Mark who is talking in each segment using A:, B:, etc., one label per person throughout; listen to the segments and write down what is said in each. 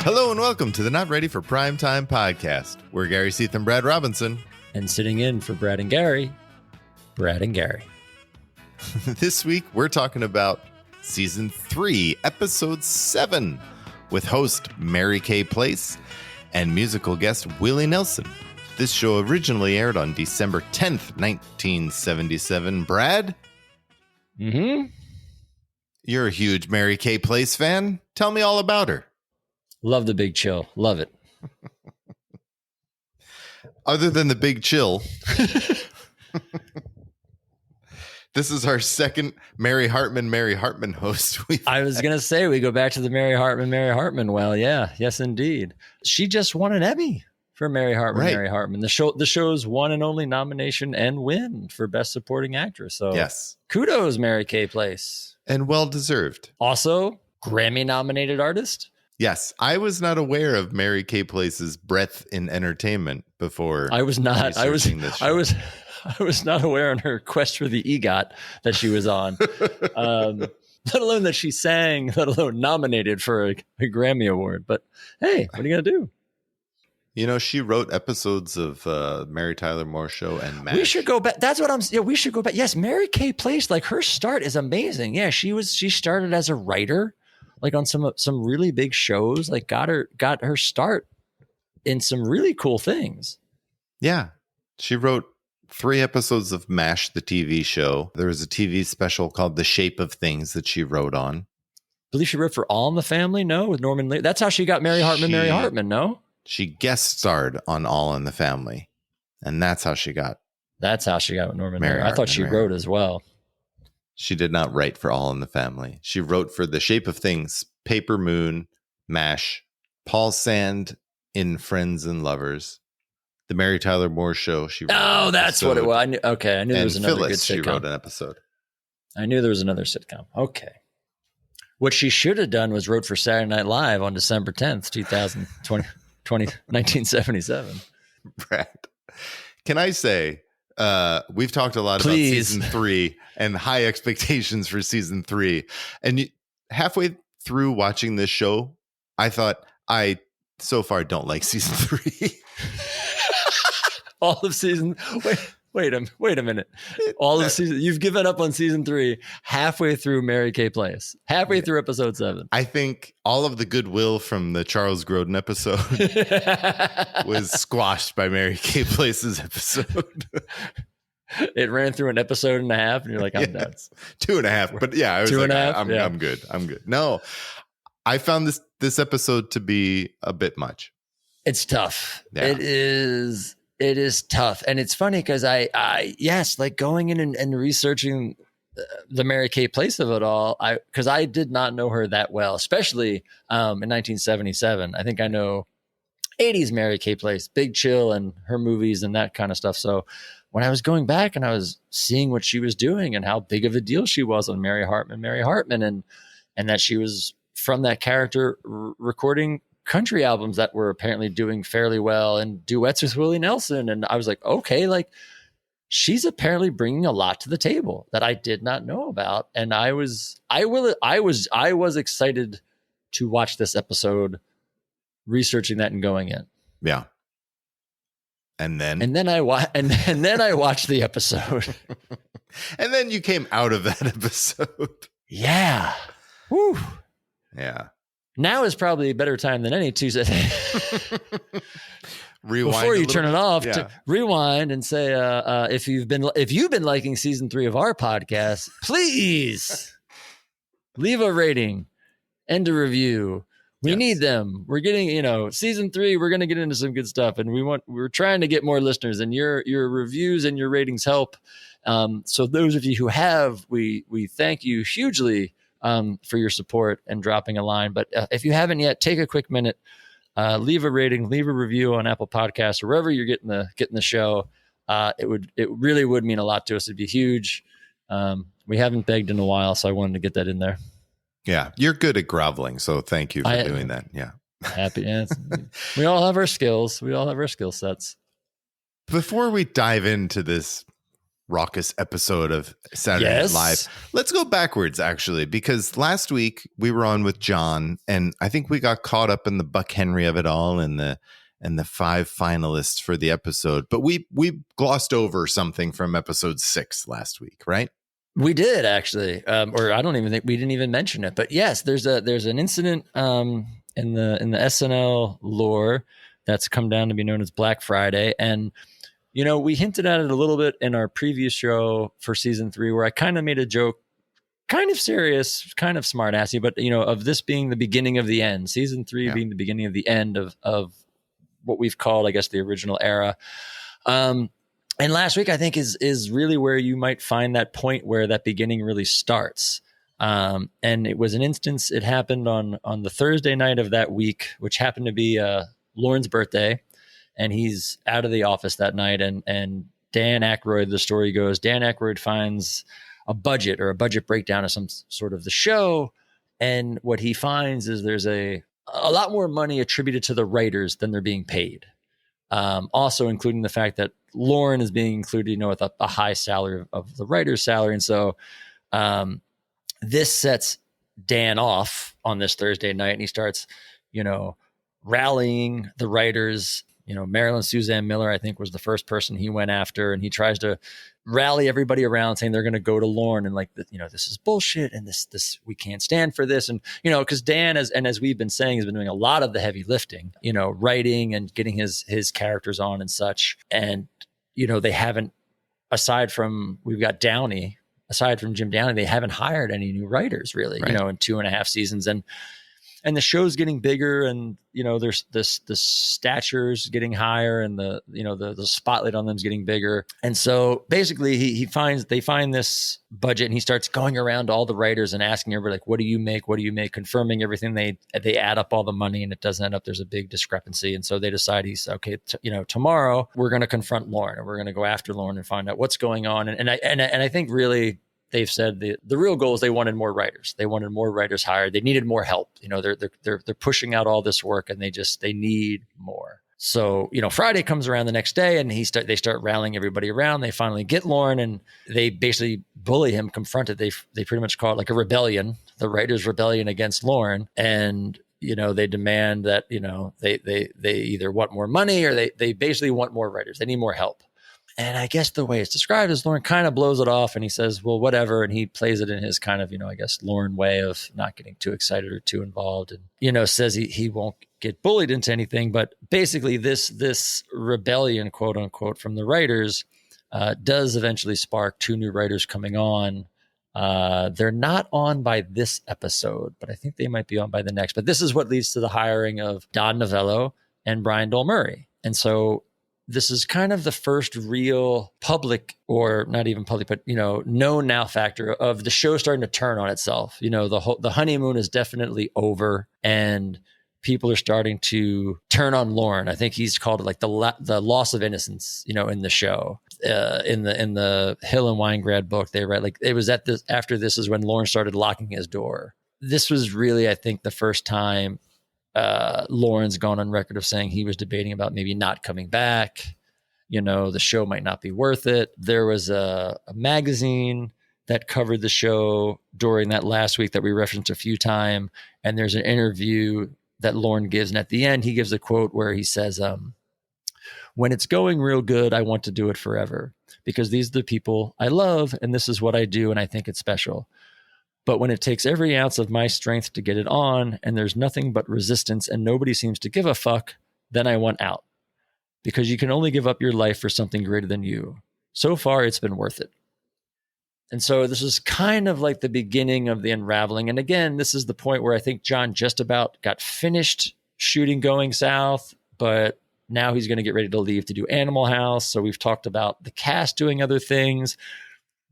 A: Hello and welcome to the Not Ready for Primetime podcast. We're Gary Seath and Brad Robinson.
B: And sitting in for Brad and Gary, Brad and Gary.
A: This week, we're talking about Season 3, Episode 7, with host Mary Kay Place and musical guest Willie Nelson. This show originally aired on December 10th, 1977. Brad?
B: Mm-hmm.
A: You're a huge Mary Kay Place fan. Tell me all about her.
B: Love the Big Chill. Love it.
A: Other than the Big Chill, this is our second Mary Hartman host.
B: I was going to say, we go back to the Mary Hartman. Well, yeah. Yes, indeed. She just won an Emmy for Mary Hartman. The show's one and only nomination and win for Best Supporting Actress. So
A: yes,
B: kudos, Mary Kay Place.
A: And well-deserved. Also,
B: Grammy-nominated artist.
A: Yes, I was not aware of Mary Kay Place's breadth in entertainment before.
B: I was not. I was not aware on her quest for the EGOT that she was on. Let alone that she sang, let alone nominated for a Grammy Award. But hey, what are you gonna do?
A: You know, she wrote episodes of Mary Tyler Moore Show and MASH.
B: We should go back. That's what I'm. Yeah, we should go back. Yes, Mary Kay Place. Like, her start is amazing. Yeah, she started as a writer, like on some really big shows. Like, got her start in some really cool things.
A: Yeah, she wrote 3 episodes of MASH, the TV show. There was a TV special called The Shape of Things that she wrote on.
B: I believe she wrote for All in the Family. No, with Norman Lear. That's how she got Mary Hartman. No.
A: She guest starred on All in the Family, and that's how she got.
B: That's how she got with Norman Lear. I thought she wrote as well.
A: She did not write for All in the Family. She wrote for The Shape of Things, Paper Moon, MASH, Paul Sand in Friends and Lovers, The Mary Tyler Moore Show. She wrote
B: that's what it was. I knew there was another
A: Phyllis,
B: good sitcom.
A: She wrote an episode.
B: I knew there was another sitcom. Okay. What she should have done was wrote for Saturday Night Live on December 10th, 1977.
A: Brad, can I say, we've talked a lot about season 3 and high expectations for season 3. And halfway through watching this show, I thought, I so far don't like season 3.
B: All of season. Wait a minute. All of season. You've given up on season 3 halfway through Mary Kay Place. Halfway through episode 7.
A: I think all of the goodwill from the Charles Grodin episode was squashed by Mary Kay Place's episode.
B: It ran through an episode and a half, and you're like, I'm done.
A: 2.5. But yeah, I was
B: 2.5.
A: I'm good. I'm good. No, I found this episode to be a bit much.
B: It's tough.
A: Yeah.
B: It is tough. And it's funny because I like going in and researching the Mary Kay Place of it all, because I did not know her that well, especially in 1977. I think I know 80s Mary Kay Place, Big Chill and her movies and that kind of stuff. So when I was going back and I was seeing what she was doing and how big of a deal she was on Mary Hartman, and that she was from that character recording country albums that were apparently doing fairly well and duets with Willie Nelson. And I was like, okay, like, she's apparently bringing a lot to the table that I did not know about. And I was excited to watch this episode, researching that and going in.
A: Yeah. And then
B: I watched the episode.
A: And then you came out of that episode.
B: Yeah. Woo.
A: Yeah.
B: Now is probably a better time than any Tuesday.
A: Rewind
B: before you turn it off.
A: Yeah.
B: To rewind and say, if you've been liking season 3 of our podcast, please leave a rating and a review. We need them. We're getting, season 3. We're going to get into some good stuff, and we're trying to get more listeners. And your reviews and your ratings help. So those of you who have, we thank you hugely for your support and dropping a line. But if you haven't yet, take a quick minute, leave a rating, leave a review on Apple Podcasts or wherever you're getting the show. It really would mean a lot to us. It'd be huge. We haven't begged in a while, so I wanted to get that in there.
A: Yeah, you're good at groveling, so thank you for doing that. Yeah,
B: happy. Yeah, we all have our skills. We all have our skill sets.
A: Before we dive into this raucous episode of Saturday Night Live. Let's go backwards, actually, because last week we were on with John, and I think we got caught up in the Buck Henry of it all and the 5 finalists for the episode. But we glossed over something from episode 6 last week, right?
B: We did, actually, or I don't even think we didn't even mention it. But yes, there's an incident in the SNL lore that's come down to be known as Black Friday, and we hinted at it a little bit in our previous show for season 3, where I kind of made a joke, kind of serious, kind of smart assy, but of this being the beginning of the end, season 3 being the beginning of the end of what we've called, I guess, the original era. And last week, I think is really where you might find that point where that beginning really starts. And it was an instance. It happened on the Thursday night of that week, which happened to be Lauren's birthday. And he's out of the office that night. And Dan Aykroyd, the story goes, Dan Aykroyd finds a budget breakdown of some sort of the show. And what he finds is there's a lot more money attributed to the writers than they're being paid. Also including the fact that Lauren is being included, with a high salary of the writer's salary. And so this sets Dan off on this Thursday night, and he starts, rallying the writers. Marilyn Suzanne Miller, I think, was the first person he went after, and he tries to rally everybody around, saying they're going to go to Lauren and this is bullshit, and this we can't stand for this, and because Dan, as we've been saying, has been doing a lot of the heavy lifting, writing and getting his characters on and such, and they haven't, aside from Jim Downey, they haven't hired any new writers really, right. In 2.5 seasons, and the show's getting bigger, and there's the stature's getting higher, and the spotlight on them's getting bigger. And so basically they find this budget, and he starts going around to all the writers and asking everybody, what do you make, confirming everything. They add up all the money, and it doesn't end up, there's a big discrepancy. And so they decide tomorrow we're going to confront Lauren, and we're going to go after Lauren and find out what's going on. And I think really they've said the real goal is they wanted more writers. They wanted more writers hired. They needed more help. They're pushing out all this work, and they need more. So, Friday comes around the next day, and they start rallying everybody around. They finally get Lauren, and they basically bully him, confront it. They pretty much call it like a rebellion, the writers' rebellion against Lauren. And, they demand that, they either want more money, or they basically want more writers. They need more help. And I guess the way it's described is Lauren kind of blows it off, and he says, well, whatever. And he plays it in his kind of, I guess, Lauren way of not getting too excited or too involved, and, says he won't get bullied into anything. But basically this rebellion, quote unquote, from the writers does eventually spark 2 new writers coming on. They're not on by this episode, but I think they might be on by the next. But this is what leads to the hiring of Don Novello and Brian Dole Murray. And so this is kind of the first real public, or not even public, but, known now factor of the show starting to turn on itself. The honeymoon is definitely over, and people are starting to turn on Lauren. I think he's called it like the loss of innocence, in the show. In the Hill and Weingrad book, they write like it was after this is when Lauren started locking his door. This was really, I think, the first time Lauren's gone on record of saying he was debating about maybe not coming back. The show might not be worth it. There was a magazine that covered the show during that last week that we referenced a few times. And there's an interview that Lauren gives. And at the end, he gives a quote where he says, when it's going real good, I want to do it forever, because these are the people I love, and this is what I do, and I think it's special. But when it takes every ounce of my strength to get it on, and there's nothing but resistance and nobody seems to give a fuck, then I want out. Because you can only give up your life for something greater than you. So far, it's been worth it. And so this is kind of like the beginning of the unraveling. And again, this is the point where I think John just about got finished shooting Going South, but now he's going to get ready to leave to do Animal House. So we've talked about the cast doing other things.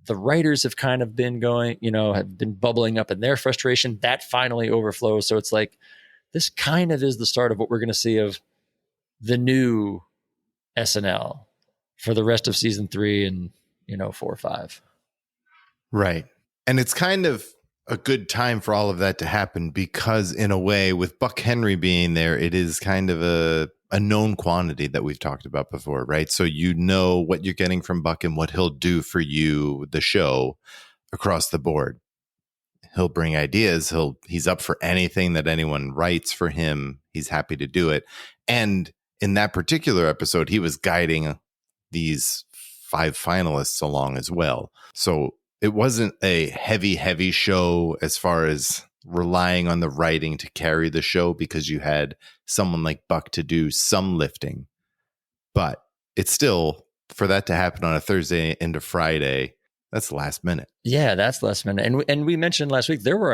B: The writers have kind of been going, have been bubbling up in their frustration. That finally overflows. So it's like, this kind of is the start of what we're going to see of the new SNL for the rest of season 3 and, 4 or 5.
A: Right. And it's kind of a good time for all of that to happen, because in a way, with Buck Henry being there, it is kind of a known quantity that we've talked about before, right? So you know what you're getting from Buck and what he'll do for you, the show, across the board. He'll bring ideas. He's up for anything that anyone writes for him. He's happy to do it. And in that particular episode, he was guiding these 5 finalists along as well. So it wasn't a heavy show as far as relying on the writing to carry the show, because you had someone like Buck to do some lifting. But it's still, for that to happen on a Thursday into Friday, that's last minute.
B: Yeah, that's last minute. And we mentioned last week, there were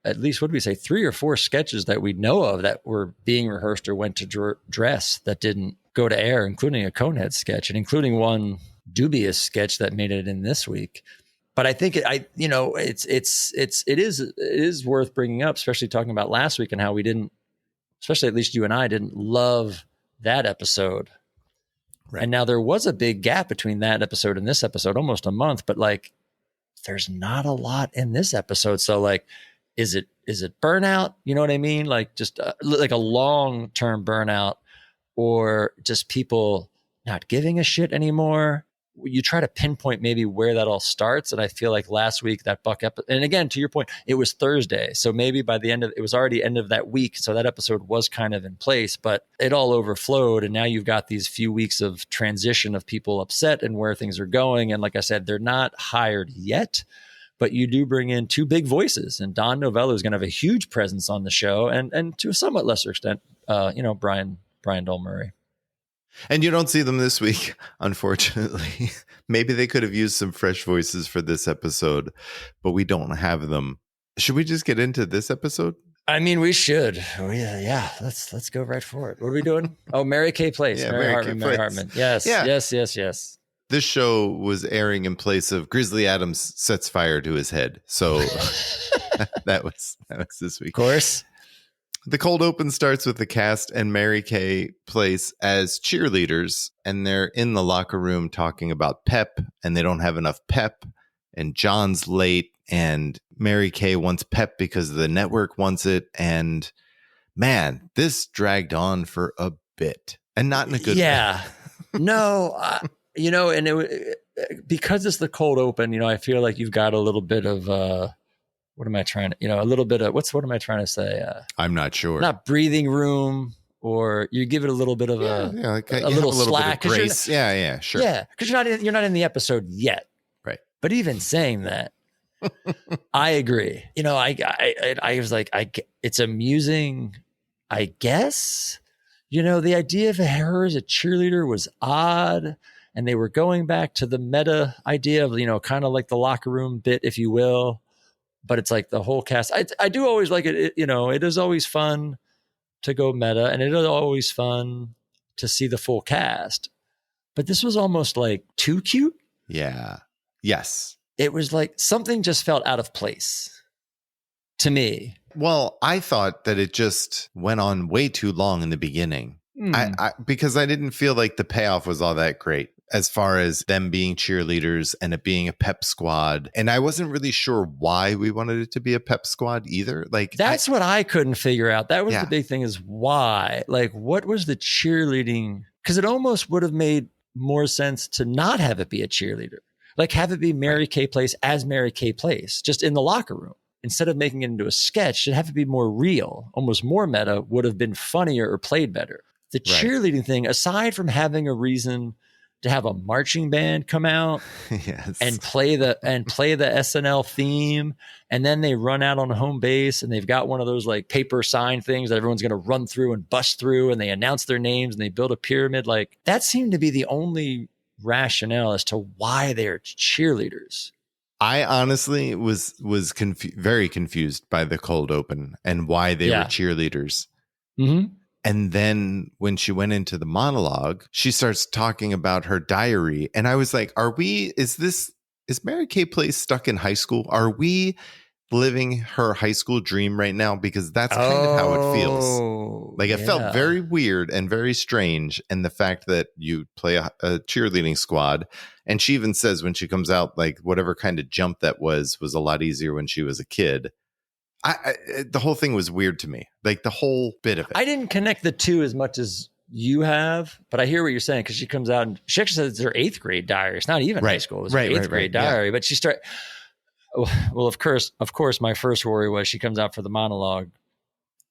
B: at least, what did we say, 3 or 4 sketches that we know of that were being rehearsed or went to dress that didn't go to air, including a Conehead sketch and including one dubious sketch that made it in this week. But I think it is worth bringing up, especially talking about last week and how we didn't, especially at least you and I didn't love that episode. Right. And now there was a big gap between that episode and this episode, almost a month, but like, there's not a lot in this episode. So like, is it burnout? You know what I mean? Like just like a long-term burnout, or just people not giving a shit anymore. You try to pinpoint maybe where that all starts. And I feel like last week that Buck episode, and again, to your point, it was Thursday. So maybe by the end of, it was already end of that week. So that episode was kind of in place, but it all overflowed. And now you've got these few weeks of transition of people upset and where things are going. And like I said, they're not hired yet, but you do bring in 2 big voices, and Don Novello is going to have a huge presence on the show. And to a somewhat lesser extent, Brian Dolmurray.
A: And you don't see them this week, unfortunately. Maybe they could have used some fresh voices for this episode, but we don't have them. Should we just get into this episode?
B: I mean, we should. Yeah, let's go right for it. What are we doing? Oh, Mary Kay Place.
A: Yeah,
B: Mary Hartman. Yes, yeah. Yes.
A: This show was airing in place of Grizzly Adams Sets Fire to His Head. So that was this week.
B: Of course.
A: The cold open starts with the cast and Mary Kay Place as cheerleaders, and they're in the locker room talking about pep, and they don't have enough pep, and John's late, and Mary Kay wants pep because the network wants it, and man, this dragged on for a bit, and not in a good way.
B: No, and because it's the cold open, I feel like you've got a little bit of what am I trying to, a little bit of, what am I trying to say?
A: I'm not sure.
B: Not breathing room, or you give it a little bit of a little slack.
A: Bit of grace. Yeah, sure.
B: Yeah, because you're not in the episode yet.
A: Right.
B: But even saying that, I agree. I was like, it's amusing, I guess. The idea of her as a cheerleader was odd. And they were going back to the meta idea of, kind of like the locker room bit, if you will. But it's like the whole cast. I do always like it. It is always fun to go meta, and it is always fun to see the full cast. But this was almost like too cute.
A: Yeah. Yes.
B: It was like something just felt out of place to me.
A: Well, I thought that it just went on way too long in the beginning. Because I didn't feel like the payoff was all that great, as far as them being cheerleaders and it being a pep squad. And I wasn't really sure why we wanted it to be a pep squad either. Like,
B: that's what I couldn't figure out. That was the big thing, is why. Like, what was the cheerleading? Because it almost would have made more sense to not have it be a cheerleader. Like, have it be Mary Kay Place as Mary Kay Place, just in the locker room. Instead of making it into a sketch, should have to be more real, almost more meta, would have been funnier or played better. The cheerleading thing, aside from having a reason to have a marching band come out and play the SNL theme, and then they run out on home base and they've got one of those like paper sign things that everyone's going to run through and bust through, and they announce their names and they build a pyramid. Like, that seemed to be the only rationale as to why they're cheerleaders.
A: I honestly was very confused by the cold open and why they were cheerleaders.
B: Mm-hmm.
A: And then when she went into the monologue, she starts talking about her diary. And I was like, is Mary Kay Place stuck in high school? Are we living her high school dream right now? Because that's kind of how it feels. Like, it felt very weird and very strange. And the fact that you play a cheerleading squad. And she even says when she comes out, like, whatever kind of jump that was a lot easier when she was a kid. The whole thing was weird to me, like the whole bit of it.
B: I didn't connect the two as much as you have, but I hear what you're saying because she comes out and she actually says it's her 8th grade diary. It's not even high school. It was her 8th grade diary. But she well, of course, my first worry was she comes out for the monologue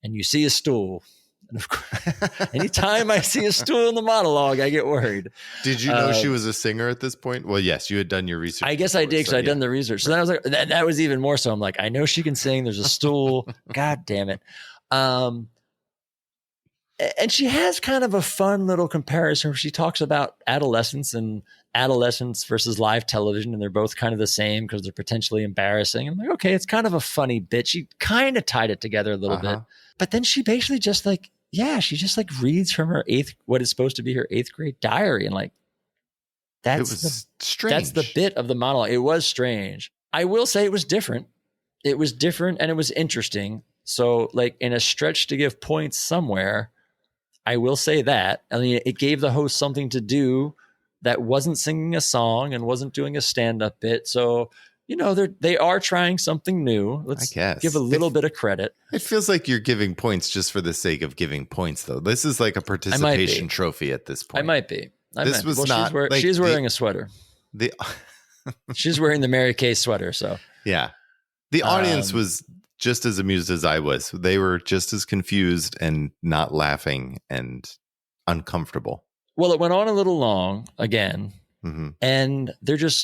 B: and you see a stool. And of course, anytime I see a stool in the monologue, I get worried.
A: Did you know she was a singer at this point? Well, yes, you had done your research.
B: I guess I did because I'd done the research. So then I was like, that was even more so. I'm like, I know she can sing. There's a stool. God damn it. And she has kind of a fun little comparison where she talks about adolescence versus live television. And they're both kind of the same because they're potentially embarrassing. I'm like, okay, it's kind of a funny bit. She kind of tied it together a little bit. But then she basically just she just reads from her what is supposed to be her 8th grade diary. And
A: strange.
B: That's the bit of the monologue. It was strange. I will say it was different. It was different and it was interesting. So in a stretch to give points somewhere, I will say that. I mean, it gave the host something to do that wasn't singing a song and wasn't doing a stand-up bit. So, they are trying something new. Let's give a little bit of credit.
A: It feels like you're giving points just for the sake of giving points, though. This is like a participation trophy at this point.
B: I might be. She's
A: She's
B: wearing a sweater. She's wearing the Mary Kay sweater. So
A: yeah, the audience was just as amused as I was. They were just as confused and not laughing and uncomfortable.
B: Well, it went on a little long again. Mm-hmm. And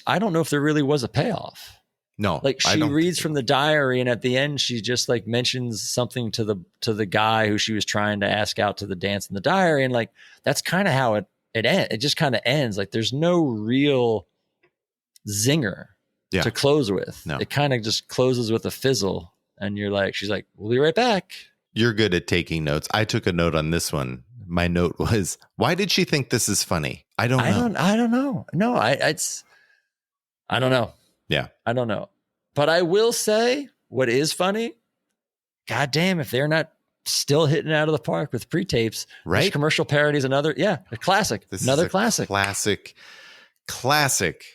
B: I don't know if there really was a payoff.
A: No,
B: she reads from the diary, and at the end, she just mentions something to the guy who she was trying to ask out to the dance in the diary. And that's kind of how it ends. It just kind of ends. There's no real zinger to close with. No. It kind of just closes with a fizzle. And she's like, we'll be right back.
A: You're good at taking notes. I took a note on this one. My note was, why did she think this is funny? I don't know.
B: I don't know. No, I don't know.
A: Yeah.
B: I don't know. But I will say what is funny. God damn, if they're not still hitting out of the park with pre-tapes,
A: right?
B: Commercial parodies, a classic.
A: Classic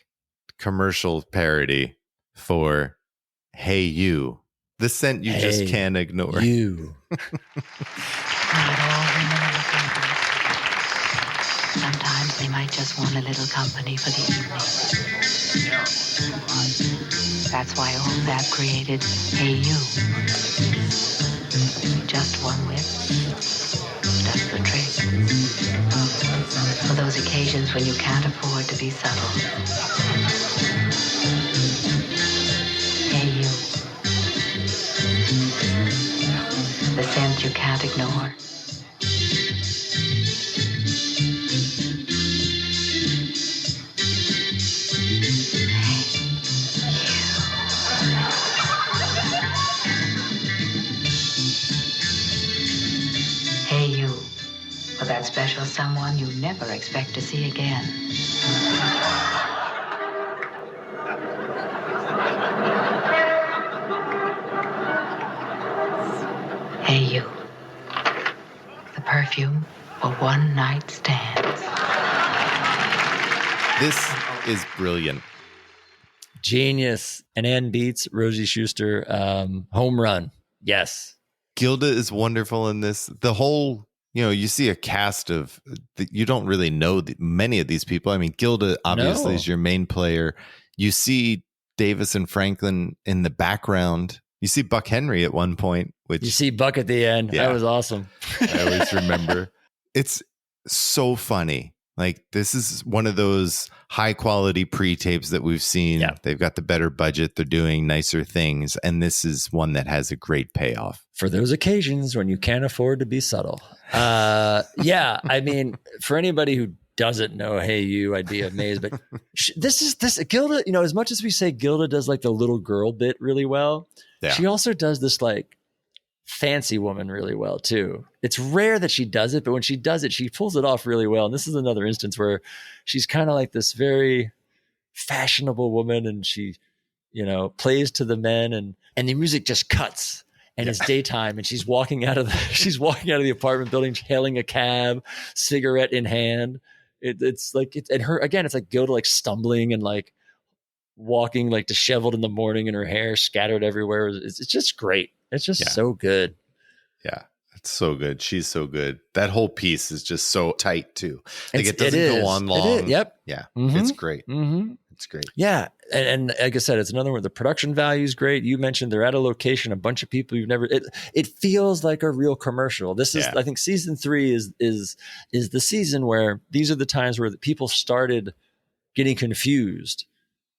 A: commercial parody for Hey You. The scent you just can't ignore.
B: You.
C: Sometimes they might just want a little company for the evening. That's why old Bab created Hey You. Just one whip does the trick. For those occasions when you can't afford to be subtle. Hey You. The scent you can't ignore. Hey You, for that special someone you never expect to see again. Hey You, the perfume for one night stands.
A: This is brilliant.
B: Genius. And Ann beats Rosie Schuster. Home run. Yes.
A: Gilda is wonderful in this. The whole, you see a cast of, you don't really know many of these people. I mean, Gilda obviously is your main player. You see Davis and Franklin in the background. You see Buck Henry at one point. Which
B: you see Buck at the end. Yeah, that was awesome.
A: I always remember. It's so funny. This is one of those high quality pre-tapes that we've seen. Yeah. They've got the better budget. They're doing nicer things. And this is one that has a great payoff.
B: For those occasions when you can't afford to be subtle. Yeah. I mean, for anybody who doesn't know Hey You, I'd be amazed. But this Gilda, as much as we say Gilda does the little girl bit really well, she also does this fancy woman really well too. It's rare that she does it, but when she does it, she pulls it off really well. And this is another instance where she's kind of this very fashionable woman, and she, plays to the men, and the music just cuts, and it's daytime, and she's walking out of the apartment building, hailing a cab, cigarette in hand. It's and her again, it's Gilda stumbling and walking disheveled in the morning, and her hair scattered everywhere. It's just great. It's just so good.
A: Yeah. It's so good. She's so good. That whole piece is just so tight too. Like it doesn't
B: is.
A: go on long.
B: Yep.
A: Yeah.
B: Mm-hmm.
A: It's great.
B: Mm-hmm.
A: It's great.
B: Yeah. And like I said, it's another one. The production value is great. You mentioned they're at a location, a bunch of people you've never, it feels like a real commercial. This is, I think season 3 is the season where these are the times where the people started getting confused.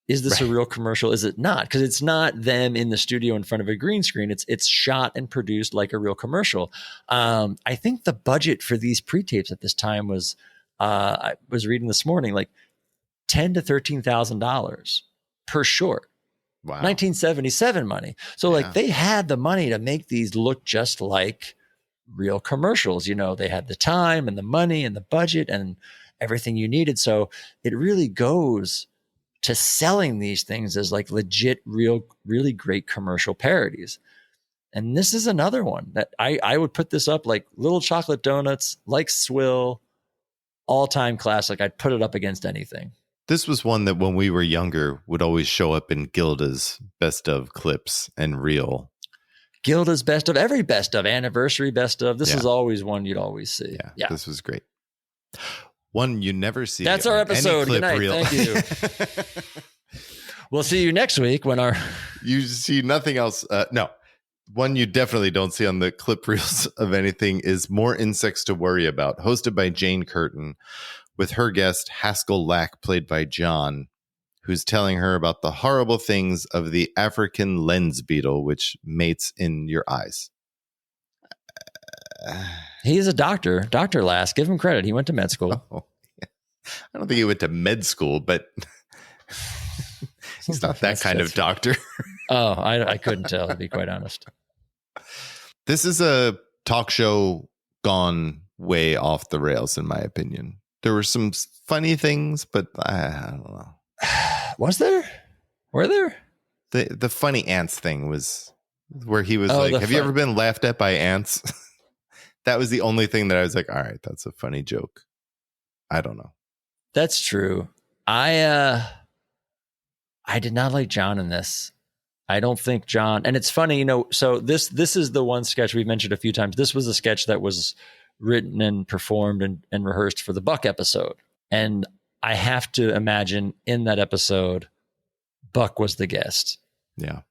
B: Is this a real commercial? Is it not? Because it's not them in the studio in front of a green screen. It's shot and produced like a real commercial. I think the budget for these pre-tapes at this time was, I was reading this morning, like $10,000 to $13,000 per short.
A: Wow.
B: 1977 money. So like they had the money to make these look just like real commercials. You know, they had the time and the money and the budget and everything you needed. So it really goes to selling these things as like legit, really great commercial parodies. And this is another one that I would put this up like Little Chocolate Donuts, like Swill, all-time classic. I'd put it up against anything.
A: This was one that when we were younger would always show up in Gilda's best of clips and reel.
B: Gilda's best of, every best of, anniversary best of. This is always one you'd always see.
A: Yeah. This was great. One you never see.
B: That's our episode. Good night.
A: Reel.
B: Thank you. We'll see you next week when
A: you see nothing else. No, one you definitely don't see on the clip reels of anything is More Insects to Worry About, hosted by Jane Curtin, with her guest Haskell Lack, played by John, who's telling her about the horrible things of the African lens beetle, which mates in your eyes.
B: He's a doctor, Dr. Lass. Give him credit. He went to med school.
A: Oh, yeah. I don't think he went to med school, but he's not that kind of doctor.
B: Oh, I couldn't tell, to be quite honest.
A: This is a talk show gone way off the rails, in my opinion. There were some funny things, but I don't know.
B: Was there? Were there?
A: The funny ants thing was where he was like, have you ever been laughed at by ants? That was the only thing that I was like, all right, that's a funny joke. I don't know.
B: That's true. I did not like John in this. I don't think John, and it's funny, you know, so this is the one sketch we've mentioned a few times. This was a sketch that was written and performed and rehearsed for the Buck episode. And I have to imagine in that episode, Buck was the guest.
A: Yeah.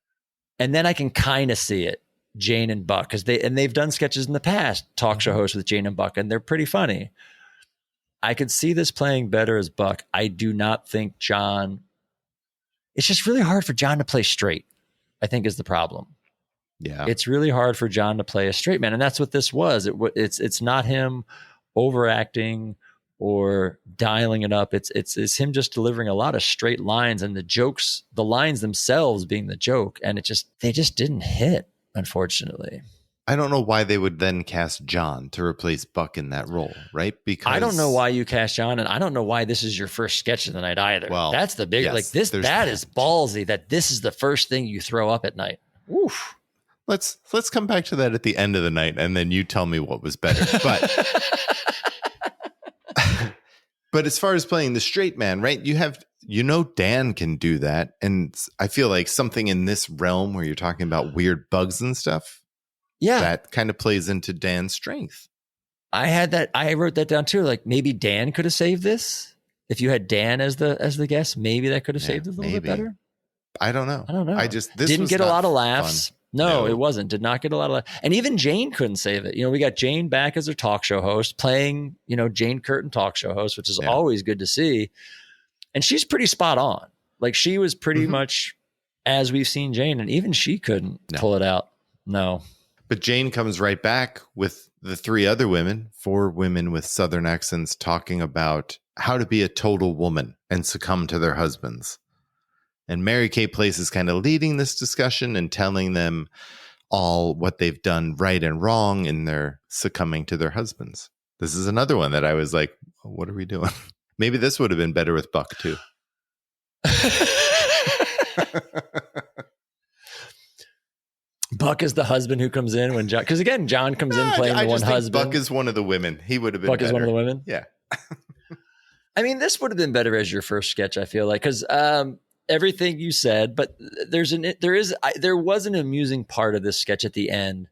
B: And then I can kind of see it. Jane and Buck, because they've done sketches in the past, talk show hosts with Jane and Buck, and they're pretty funny. I could see this playing better as Buck. I do not think John. It's just really hard for John to play straight, I think, is the problem.
A: Yeah,
B: it's really hard for John to play a straight man, and that's what this was. It's not him overacting or dialing it up. It's him just delivering a lot of straight lines, and the lines themselves being the joke, and they just didn't hit. Unfortunately,
A: I don't know why they would then cast John to replace Buck in that role, right? Because
B: I don't know why you cast John, and I don't know why this is your first sketch of the night either. Well, that's the big that is ballsy. That this is the first thing you throw up at night. Oof.
A: Let's come back to that at the end of the night, and then you tell me what was better. But but as far as playing the straight man, right? Dan can do that. And I feel like something in this realm where you're talking about weird bugs and stuff. Yeah. That kind of plays into Dan's strength.
B: I wrote that down too. Like maybe Dan could have saved this. If you had Dan as the guest, maybe that could have saved it a little bit better.
A: I don't know. This
B: didn't get a lot of laughs.
A: Fun.
B: No, it wasn't. Did not get a lot of laughs. And even Jane couldn't save it. You know, we got Jane back as her talk show host, playing, you know, Jane Curtin talk show host, which is always good to see. And she's pretty spot on. Like she was pretty much as we've seen Jane, and even she couldn't pull it out. No.
A: But Jane comes right back with the 4 women with Southern accents talking about how to be a total woman and succumb to their husbands. And Mary Kay Place is kind of leading this discussion and telling them all what they've done right and wrong in their succumbing to their husbands. This is another one that I was like, what are we doing? Maybe this would have been better with Buck too.
B: Buck is the husband who comes in when John, because again, John comes in playing the one husband.
A: Buck is one of the women. He would have been
B: Buck is one of the women?
A: Yeah.
B: I mean, this would have been better as your first sketch, I feel like, because everything you said, but there was an amusing part of this sketch at the end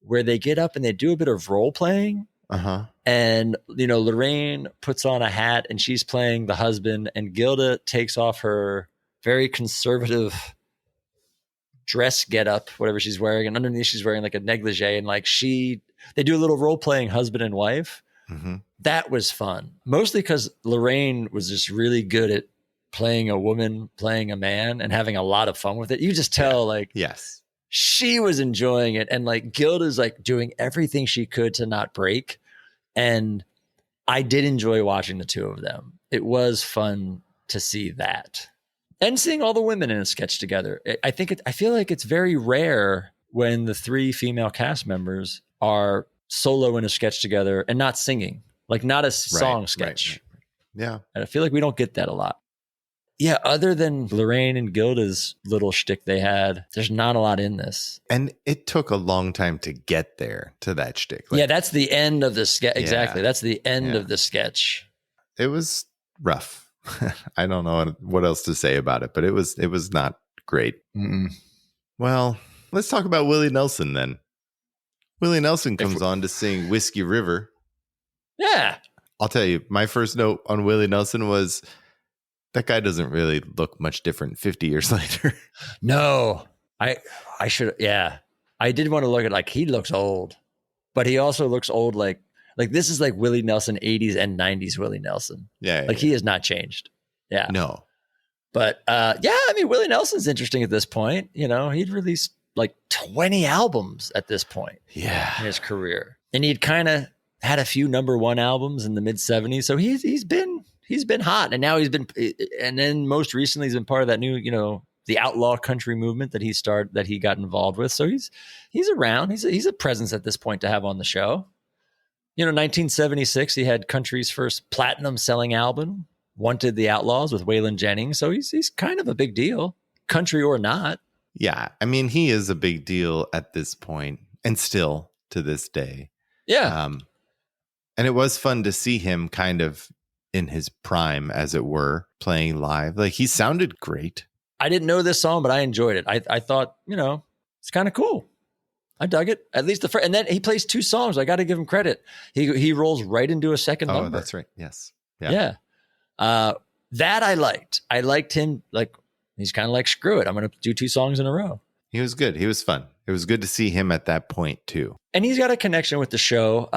B: where they get up and they do a bit of role playing.
A: Uh-huh.
B: And, Lorraine puts on a hat and she's playing the husband, and Gilda takes off her very conservative dress getup, whatever she's wearing. And underneath she's wearing like a negligee, and like they do a little role playing husband and wife.
A: Mm-hmm.
B: That was fun. Mostly because Lorraine was just really good at playing a woman, playing a man, and having a lot of fun with it. You just tell
A: Yes.
B: She was enjoying it. And like Gilda's like doing everything she could to not break. And I did enjoy watching the two of them. It was fun to see that. And seeing all the women in a sketch together. I feel like it's very rare when the three female cast members are solo in a sketch together and not singing, like not a song sketch.
A: Right. Yeah.
B: And I feel like we don't get that a lot. Yeah, other than Lorraine and Gilda's little shtick they had, there's not a lot in this.
A: And it took a long time to get there to that shtick.
B: Yeah, that's the end of the sketch. Exactly. That's the end of the sketch.
A: It was rough. I don't know what else to say about it, but it was not great.
B: Mm-mm.
A: Well, let's talk about Willie Nelson then. Willie Nelson comes on to sing Whiskey River.
B: Yeah.
A: I'll tell you, my first note on Willie Nelson was, that guy doesn't really look much different 50 years later.
B: No, I should. Yeah. I did want to look at, like, he looks old, but he also looks old. Like this is like Willie Nelson 80s and 90s Willie Nelson.
A: Yeah.
B: Like he has not changed. Yeah.
A: No.
B: But I mean, Willie Nelson's interesting at this point. He'd released like 20 albums at this point.
A: Yeah.
B: In his career. And he'd kind of had a few number one albums in the mid 70s. So he's been hot, and now and then most recently he's been part of that new, the outlaw country movement that he got involved with. So he's around. He's a presence at this point to have on the show. 1976, he had country's first platinum selling album, Wanted the Outlaws with Waylon Jennings. So he's kind of a big deal, country or not.
A: Yeah. I mean, he is a big deal at this point and still to this day.
B: Yeah.
A: And it was fun to see him kind of in his prime, as it were, playing live. Like, he sounded great.
B: I didn't know this song, but I enjoyed it. I thought, it's kind of cool. I dug it. At least and then he plays two songs. I got to give him credit. He rolls right into a second number.
A: Oh, that's right. Yes.
B: Yeah. That I liked. I liked him. Like, he's kind of like, screw it, I'm going to do two songs in a row.
A: He was good. He was fun. It was good to see him at that point too.
B: And he's got a connection with the show.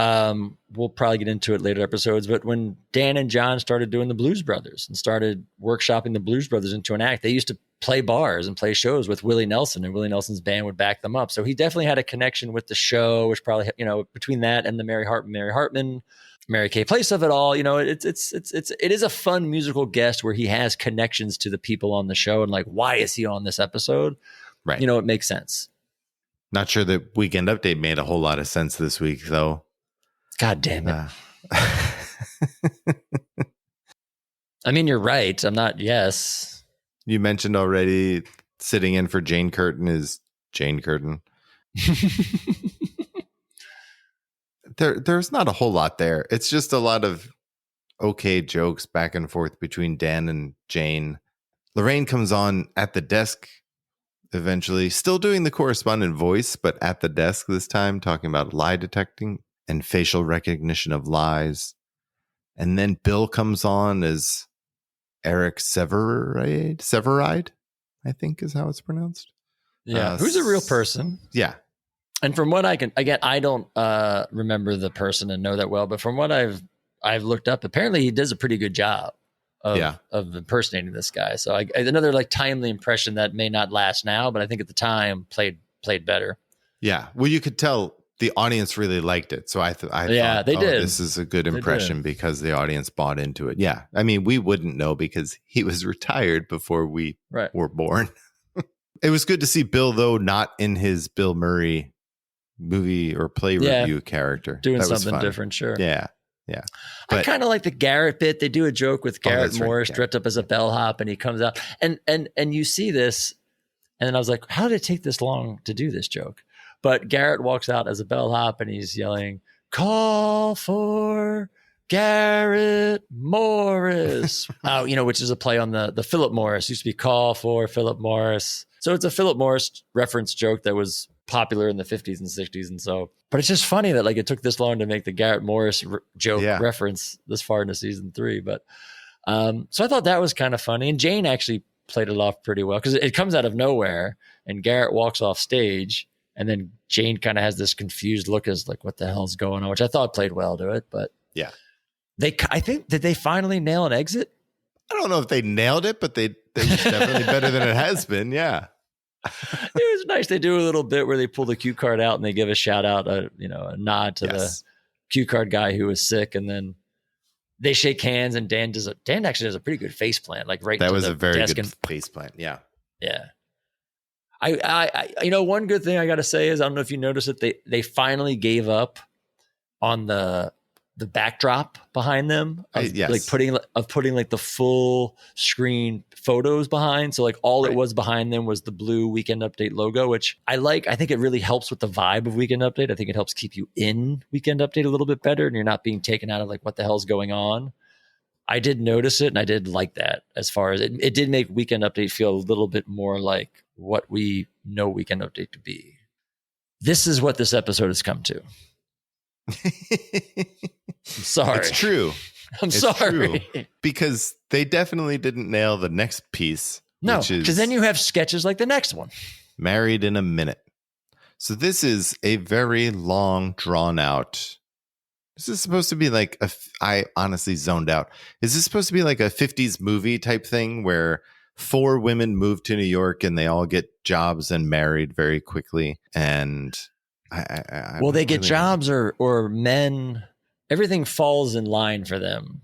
B: We'll probably get into it later episodes, but when Dan and John started doing the Blues Brothers and started workshopping the Blues Brothers into an act, they used to play bars and play shows with Willie Nelson, and Willie Nelson's band would back them up. So he definitely had a connection with the show, which probably, between that and the Mary Hartman, Mary Kay Place of it all, it is a fun musical guest where he has connections to the people on the show, and like, why is he on this episode?
A: Right.
B: It makes sense.
A: Not sure that Weekend Update made a whole lot of sense this week, though.
B: God damn it. I mean, you're right. I'm not, yes.
A: You mentioned already sitting in for Jane Curtin is Jane Curtin. There's not a whole lot there. It's just a lot of okay jokes back and forth between Dan and Jane. Lorraine comes on at the desk eventually, still doing the correspondent voice, but at the desk this time, talking about lie detecting and facial recognition of lies. And then Bill comes on as Eric Severide, I think is how it's pronounced.
B: Yeah, who's a real person.
A: Yeah.
B: And from what I can, again, I don't remember the person and know that well, but from what I've looked up, apparently he does a pretty good job of impersonating this guy. So another like timely impression that may not last now, but I think at the time played better. Yeah.
A: Well, you could tell the audience really liked it. So I thought,
B: they did.
A: This is a good impression because the audience bought into it. Yeah. I mean, we wouldn't know because he was retired before we were born. It was good to see Bill, though, not in his Bill Murray movie or play review character.
B: Doing something different. Sure.
A: Yeah. Yeah. But
B: I kind of like the Garrett bit. They do a joke with Garrett Morris dressed up as a bellhop, and he comes out and you see this. And then I was like, how did it take this long to do this joke? But Garrett walks out as a bellhop and he's yelling, "Call for Garrett Morris." Which is a play on the Philip Morris. Used to be "Call for Philip Morris." So it's a Philip Morris reference joke that was popular in the 50s and 60s. And so, but it's just funny that like it took this long to make the Garrett Morris joke reference this far into season 3. But so I thought that was kind of funny. And Jane actually played it off pretty well because it comes out of nowhere and Garrett walks off stage and then Jane kind of has this confused look as like, what the hell's going on, which I thought played well to it. But
A: yeah,
B: I think, did they finally nail an exit?
A: I don't know if they nailed it, but they definitely better than it has been. Yeah.
B: It was nice. They do a little bit where they pull the cue card out and they give a shout out, a nod to the cue card guy who was sick. And then they shake hands and Dan actually does a pretty good face plant. Like right.
A: That was a very good face plant. Yeah.
B: Yeah. I one good thing I got to say is, I don't know if you noticed it. They finally gave up on the backdrop behind them of like putting like the full screen photos behind. So like all it was behind them was the blue Weekend Update logo, which I like. I think it really helps with the vibe of Weekend Update. I think it helps keep you in Weekend Update a little bit better and you're not being taken out of like, what the hell's going on? I did notice it and I did like that as far as it did make Weekend Update feel a little bit more like what we know Weekend Update to be. This is what this episode has come to. I'm sorry.
A: It's true.
B: It's sorry.
A: True. Because they definitely didn't nail the next piece.
B: No, because then you have sketches like the next one.
A: Married in a Minute. So this is a very long, drawn out. This is supposed to be like I honestly zoned out. Is this supposed to be like a 50s movie type thing where 4 women move to New York and they all get jobs and married very quickly? And
B: they get jobs or men. Everything falls in line for them,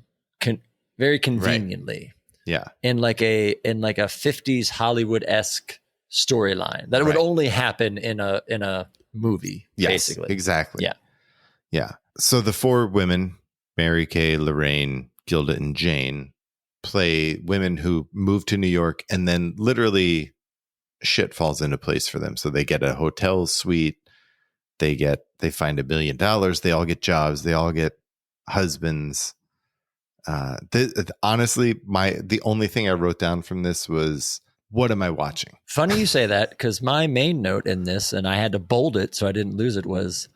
B: very conveniently.
A: Right. Yeah,
B: in like a 50s Hollywood-esque storyline that would only happen in a movie. Yes, basically,
A: exactly.
B: Yeah.
A: So the 4 women, Mary Kay, Lorraine, Gilda, and Jane, play women who move to New York, and then literally shit falls into place for them. So they get a hotel suite. They find $1 billion. They all get jobs. They all get husbands. Honestly, the only thing I wrote down from this was, what am I watching?
B: Funny you say that, because my main note in this, and I had to bold it so I didn't lose it, was,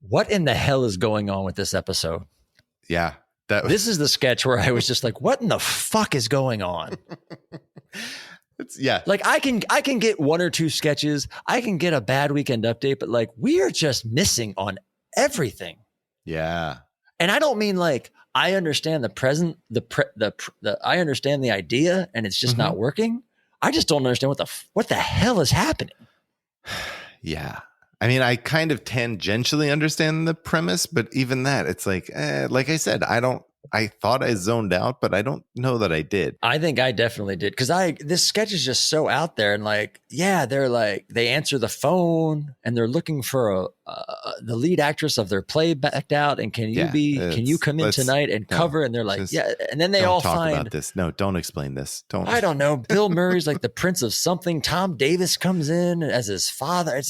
B: what in the hell is going on with this episode?
A: Yeah.
B: This is the sketch where I was just like, what in the fuck is going on? Like I can get 1 or 2 sketches. I can get a bad Weekend Update, but like we are just missing on everything.
A: Yeah.
B: And I don't mean like, I understand I understand the idea and it's just not working. I just don't understand what the hell is happening.
A: Yeah. I mean, I kind of tangentially understand the premise, but even that, it's like I said, I thought I zoned out, but I don't know that I did.
B: I think I definitely did, because this sketch is just so out there, and like, yeah, they're like, they answer the phone and they're looking for the lead actress of their play backed out, and can you come in tonight and cover? And they're like, yeah, and then they all talk
A: about this. No, don't explain this.
B: I don't know. Bill Murray's like the prince of something. Tom Davis comes in as his father. It's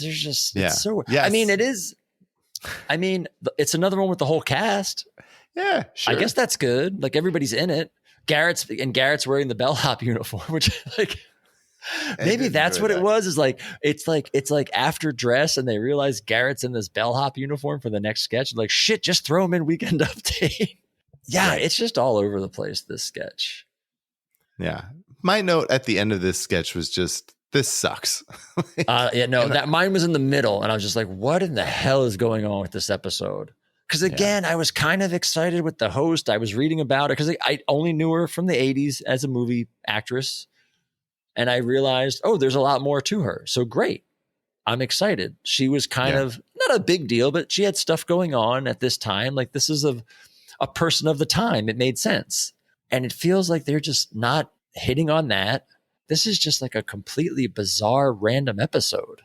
B: so. Yes. I mean, it is. I mean, it's another one with the whole cast.
A: Yeah, sure.
B: I guess that's good. Like everybody's in it. Garrett's wearing the bellhop uniform, which like maybe that's what it was. Is like it's like after dress, and they realize Garrett's in this bellhop uniform for the next sketch. Like shit, just throw him in Weekend Update. Yeah, right. It's just all over the place, this sketch.
A: Yeah, my note at the end of this sketch was just, this sucks.
B: Mine was in the middle, and I was just like, what in the hell is going on with this episode? Because again, I was kind of excited with the host. I was reading about it because I only knew her from the 80s as a movie actress. And I realized, there's a lot more to her. So great. I'm excited. She was kind of not a big deal, but she had stuff going on at this time. Like this is a person of the time. It made sense. And it feels like they're just not hitting on that. This is just like a completely bizarre, random episode.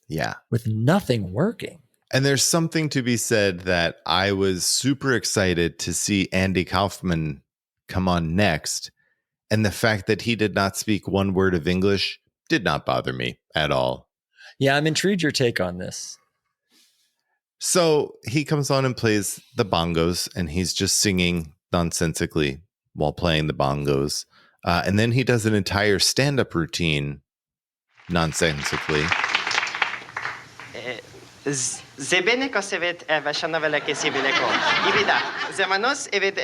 A: Yeah.
B: With nothing working.
A: And there's something to be said that I was super excited to see Andy Kaufman come on next. And the fact that he did not speak one word of English did not bother me at all.
B: Yeah, I'm intrigued your take on this.
A: So he comes on and plays the bongos, and he's just singing nonsensically while playing the bongos. And then he does an entire stand-up routine nonsensically.
D: Zebene ko sevet vashanavele ke sibile ko. Ibida. Zemanos evet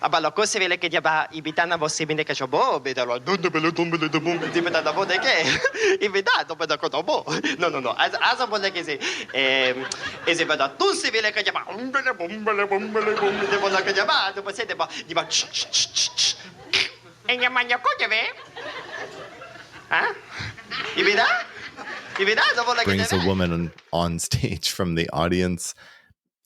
D: abaloko sevele ke diaba ibitana bo sibine ke jobo bedalo dunde bele tombele de bom dibeta da bo de ke. Ibida do beda ko dobo. No. As a bole ke se ezebada tu sibile ke diaba umbele bombele de bola ke diaba do se de ba diba. Enya manya ko deve. Huh? Ibida?
A: Brings a woman on stage from the audience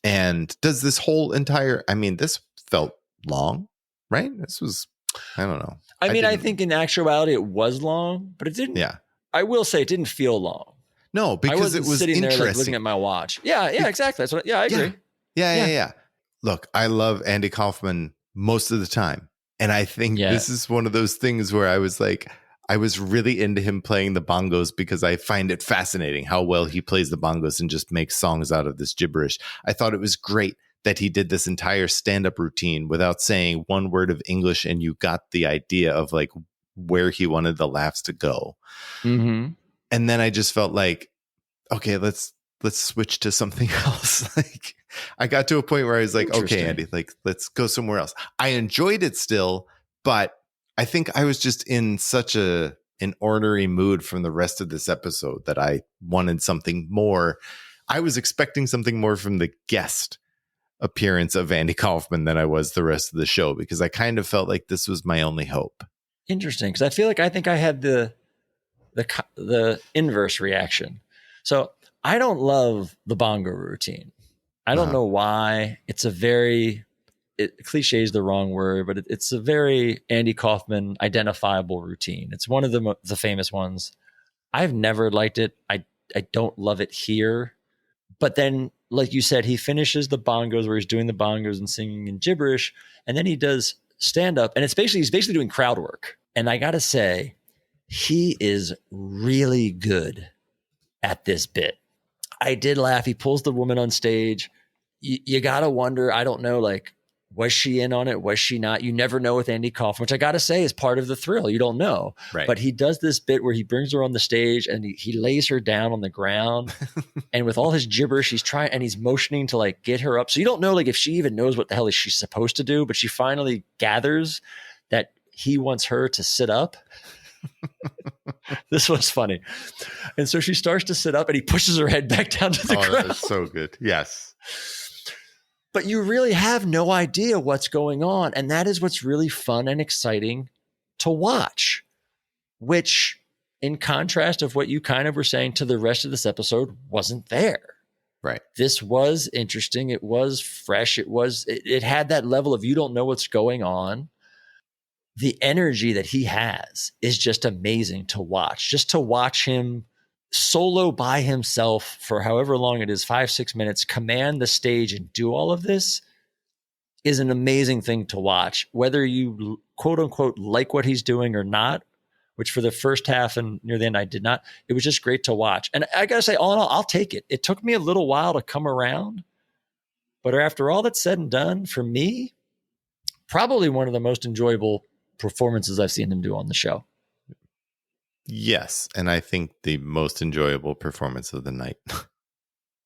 A: and does this whole entire, this felt long, right? This was, I don't know.
B: I think in actuality it was long, but it didn't.
A: Yeah.
B: I will say it didn't feel long.
A: No, because it was
B: sitting
A: interesting.
B: there looking at my watch. Yeah, exactly. That's what. Yeah, I agree.
A: Yeah. Look, I love Andy Kaufman most of the time. And I think this is one of those things where I was like, I was really into him playing the bongos because I find it fascinating how well he plays the bongos and just makes songs out of this gibberish. I thought it was great that he did this entire stand-up routine without saying one word of English, and you got the idea of like where he wanted the laughs to go.
B: Mm-hmm.
A: And then I just felt like, okay, let's switch to something else. Like I got to a point where I was like, okay, Andy, like let's go somewhere else. I enjoyed it still, but I think I was just in such an ornery mood from the rest of this episode that I wanted something more. I was expecting something more from the guest appearance of Andy Kaufman than I was the rest of the show, because I kind of felt like this was my only hope.
B: Interesting, because I think I had the inverse reaction. So I don't love the bongo routine. I don't know why. It's a very cliche is the wrong word, but it's a very Andy Kaufman identifiable routine. It's one of the famous ones. I've never liked it. I don't love it here. But then, like you said, he finishes the bongos where he's doing the bongos and singing in gibberish, and then he does stand up, and he's basically doing crowd work. And I gotta say, he is really good at this bit. I did laugh. He pulls the woman on stage. You gotta wonder. I don't know, like, was she in on it? Was she not? You never know with Andy Kaufman, which I got to say is part of the thrill. You don't know.
A: Right.
B: But he does this bit where he brings her on the stage and he lays her down on the ground. And with all his gibberish, he's motioning to like get her up. So you don't know like if she even knows what the hell is she's supposed to do, but she finally gathers that he wants her to sit up. This was funny. And so she starts to sit up and he pushes her head back down to the ground.
A: That's so good. Yes.
B: But you really have no idea what's going on. And that is what's really fun and exciting to watch, which in contrast of what you kind of were saying to the rest of this episode wasn't there.
A: Right.
B: This was interesting. It was fresh. It had that level of, you don't know what's going on. The energy that he has is just amazing to watch. Just to watch him solo by himself for however long it is, 5-6 minutes, command the stage and do all of this is an amazing thing to watch, whether you quote unquote like what he's doing or not, which for the first half and near the end I did not. It was just great to watch. And I gotta say, all in all, I'll take it. It took me a little while to come around, but after all that's said and done, for me, probably one of the most enjoyable performances I've seen him do on the show.
A: Yes, and I think the most enjoyable performance of the night.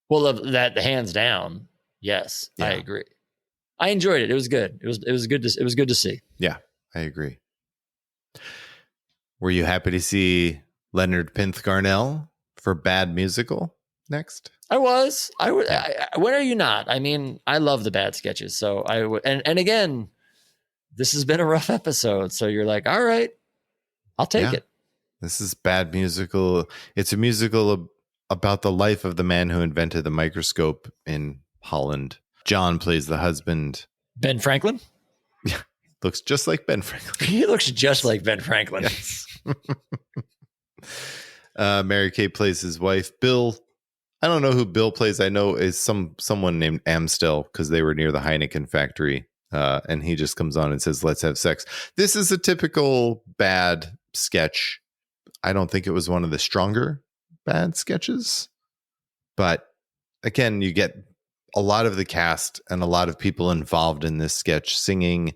B: Well, that hands down, yes, yeah. I agree. I enjoyed it. It was good. It was good to see.
A: Yeah, I agree. Were you happy to see Leonard Pinth Garnell for Bad Musical next?
B: I was. When are you not? I mean, I love the bad sketches, so I would. And again, this has been a rough episode, so you're like, all right, I'll take it.
A: This is Bad Musical. It's a musical about the life of the man who invented the microscope in Holland. John plays the husband.
B: Ben Franklin?
A: Yeah, looks just like Ben Franklin.
B: He looks just like Ben Franklin.
A: Yes. Mary Kay plays his wife. Bill, I don't know who Bill plays. I know is someone named Amstel because they were near the Heineken factory. And he just comes on and says, let's have sex. This is a typical bad sketch. I don't think it was one of the stronger bad sketches. But again, you get a lot of the cast and a lot of people involved in this sketch singing.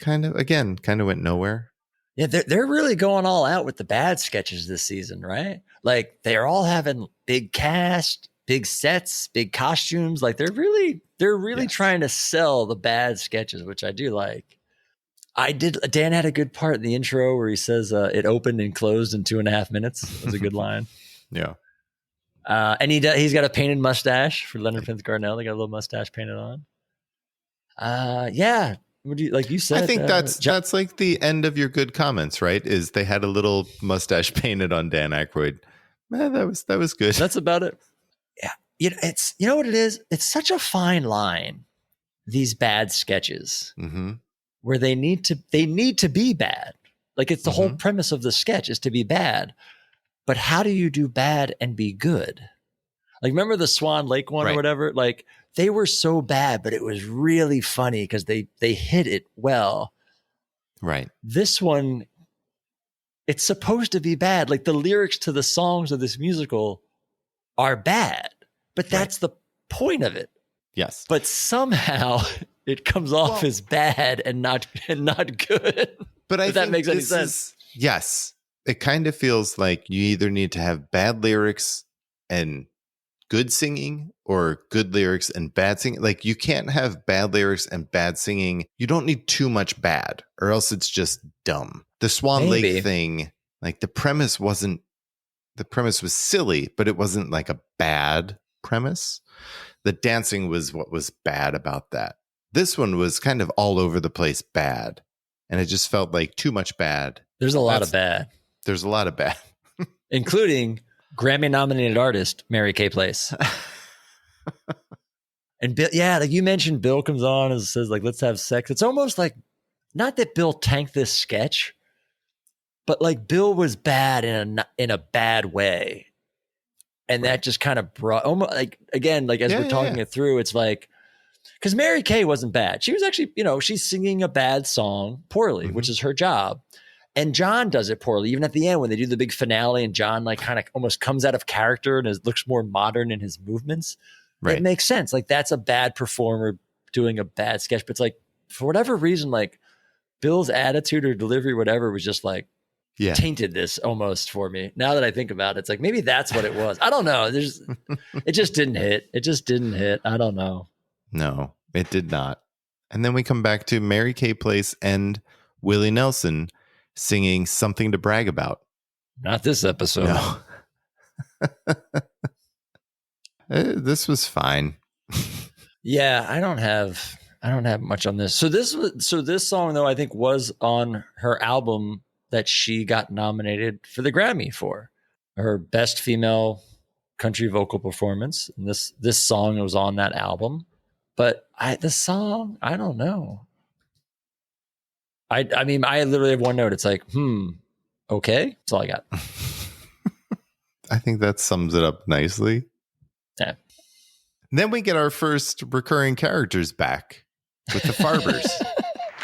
A: Kind of went nowhere.
B: Yeah, they're really going all out with the bad sketches this season, right? Like they're all having big cast, big sets, big costumes. Like they're really
A: Yes.
B: trying to sell the bad sketches, which I do like. Dan had a good part in the intro where he says it opened and closed in 2.5 minutes. That was a good line.
A: Yeah.
B: And he's got a painted mustache for Leonard Prince Garnell. They got a little mustache painted on. Yeah. Would you like you said?
A: I think that's like the end of your good comments, right? Is they had a little mustache painted on Dan Aykroyd. Man, that was good.
B: That's about it. Yeah. It's you know what it is? It's such a fine line, these bad sketches, where they need to be bad. Like it's the whole premise of the sketch is to be bad. But how do you do bad and be good? Like remember the Swan Lake one or whatever? Like they were so bad, but it was really funny because they hit it well.
A: Right.
B: This one, it's supposed to be bad. Like the lyrics to the songs of this musical are bad, but that's the point of it.
A: Yes.
B: But somehow it comes off as bad and not good.
A: But I
B: if that makes any sense.
A: Yes. It kind of feels like you either need to have bad lyrics and good singing or good lyrics and bad singing. Like you can't have bad lyrics and bad singing. You don't need too much bad or else it's just dumb. The Swan Lake thing, like the premise was silly, but it wasn't like a bad premise. The dancing was what was bad about that. This one was kind of all over the place bad. And it just felt like too much bad.
B: There's a lot of bad.
A: There's a lot of bad.
B: Including Grammy-nominated artist Mary Kay Place. And Bill, like you mentioned, Bill comes on and says, like, let's have sex. It's almost like, not that Bill tanked this sketch, but like Bill was bad in a bad way. And that just kind of brought, almost like, again, like as we're talking it through, it's like, because Mary Kay wasn't bad. She was actually, she's singing a bad song poorly, which is her job. And John does it poorly, even at the end when they do the big finale and John like kind of almost comes out of character and looks more modern in his movements. Right. It makes sense. Like that's a bad performer doing a bad sketch. But it's like, for whatever reason, like Bill's attitude or delivery, whatever, was just like tainted this almost for me. Now that I think about it, it's like maybe that's what it was. I don't know. It just didn't hit. It just didn't hit. I don't know.
A: No, it did not. And then we come back to Mary Kay Place and Willie Nelson singing Something to Brag About.
B: Not this episode.
A: No. This was fine.
B: Yeah, I don't have much on this. So this song though, I think was on her album that she got nominated for the Grammy for her best female country vocal performance. And this song was on that album. But the song, I don't know. I mean, I literally have one note. It's like, okay. That's all I got.
A: I think that sums it up nicely.
B: Yeah.
A: And then we get our first recurring characters back with the Farbers.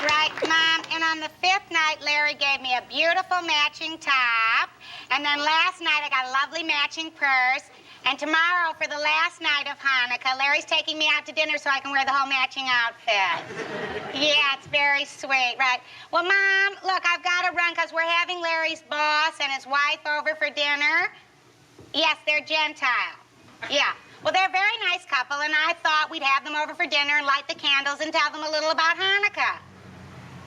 E: Right, Mom. And on the 5th night, Larry gave me a beautiful matching top. And then last night, I got a lovely matching purse. And tomorrow, for the last night of Hanukkah, Larry's taking me out to dinner so I can wear the whole matching outfit. Yeah, it's very sweet, right? Well, Mom, look, I've got to run because we're having Larry's boss and his wife over for dinner. Yes, they're Gentile. Yeah. Well, they're a very nice couple, and I thought we'd have them over for dinner and light the candles and tell them a little about Hanukkah.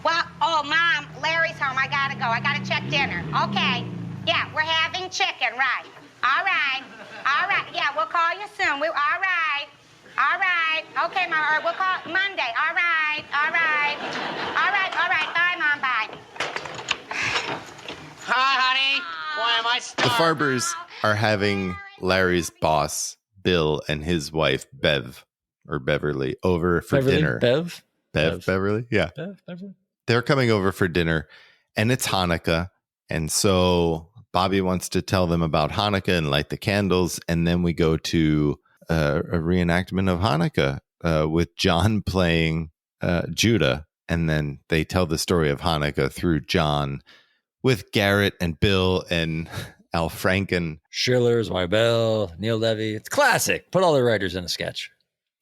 E: Well, Mom, Larry's home. I got to go. I got to check dinner. Okay. Yeah, we're having chicken, right. All right. All right. Yeah, we'll call you soon. All right. All right. Okay, Mom. Or we'll call Monday. All right. All right. All right. All right. Bye, Mom. Bye.
D: Hi, honey. Boy, am I
A: The Farbers are having Larry's boss, Bill, and his wife, Bev, or Beverly, over for dinner.
B: Bev,
A: Beverly? Yeah.
B: Beverly.
A: They're coming over for dinner, and it's Hanukkah. And so Bobby wants to tell them about Hanukkah and light the candles. And then we go to a reenactment of Hanukkah with John playing Judah. And then they tell the story of Hanukkah through John with Garrett and Bill and Al Franken.
B: Schiller's, Weibel, Neil Levy. It's classic. Put all the writers in a sketch.